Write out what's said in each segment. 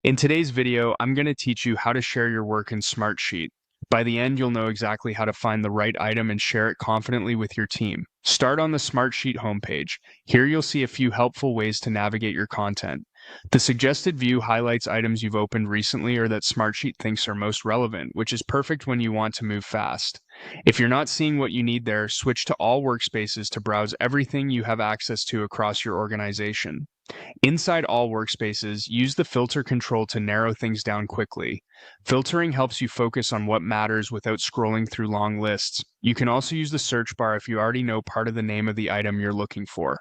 In today's video, I'm going to teach you how to share your work in Smartsheet. By the end, you'll know exactly how to find the right item and share it confidently with your team. Start on the Smartsheet homepage. Here you'll see a few helpful ways to navigate your content. The suggested view highlights items you've opened recently or that Smartsheet thinks are most relevant, which is perfect when you want to move fast. If you're not seeing what you need there, switch to all workspaces to browse everything you have access to across your organization. Inside all workspaces, use the filter control to narrow things down quickly. Filtering helps you focus on what matters without scrolling through long lists. You can also use the search bar if you already know part of the name of the item you're looking for.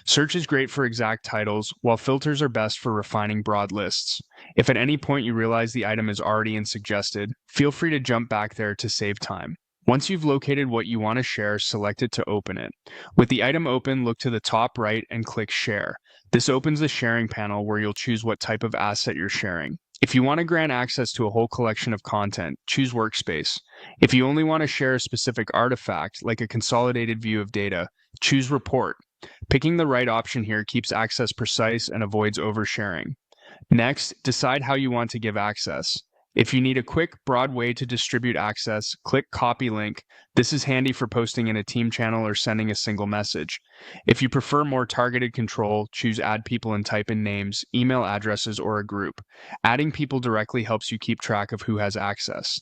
Search is great for exact titles, while filters are best for refining broad lists. If at any point you realize the item is already in suggested, feel free to jump back there to save time. Once you've located what you want to share, select it to open it. With the item open, look to the top right and click Share. This opens the sharing panel where you'll choose what type of asset you're sharing. If you want to grant access to a whole collection of content, choose Workspace. If you only want to share a specific artifact, like a consolidated view of data, choose Report. Picking the right option here keeps access precise and avoids oversharing. Next, decide how you want to give access. If you need a quick, broad way to distribute access, click Copy Link. This is handy for posting in a team channel or sending a single message. If you prefer more targeted control, choose Add People and type in names, email addresses, or a group. Adding people directly helps you keep track of who has access.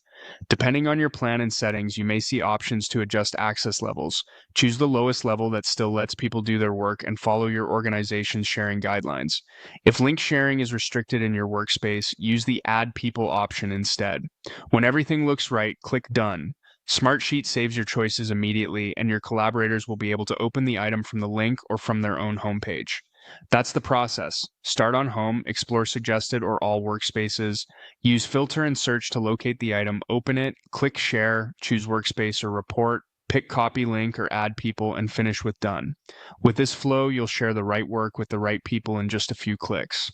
Depending on your plan and settings, you may see options to adjust access levels. Choose the lowest level that still lets people do their work and follow your organization's sharing guidelines. If link sharing is restricted in your workspace, use the Add People option instead. When everything looks right, click Done. Smartsheet saves your choices immediately, and your collaborators will be able to open the item from the link or from their own homepage. That's the process. Start on Home, explore Suggested or All Workspaces, use Filter and Search to locate the item, open it, click Share, choose Workspace or Report, pick Copy Link or Add People, and finish with Done. With this flow, you'll share the right work with the right people in just a few clicks.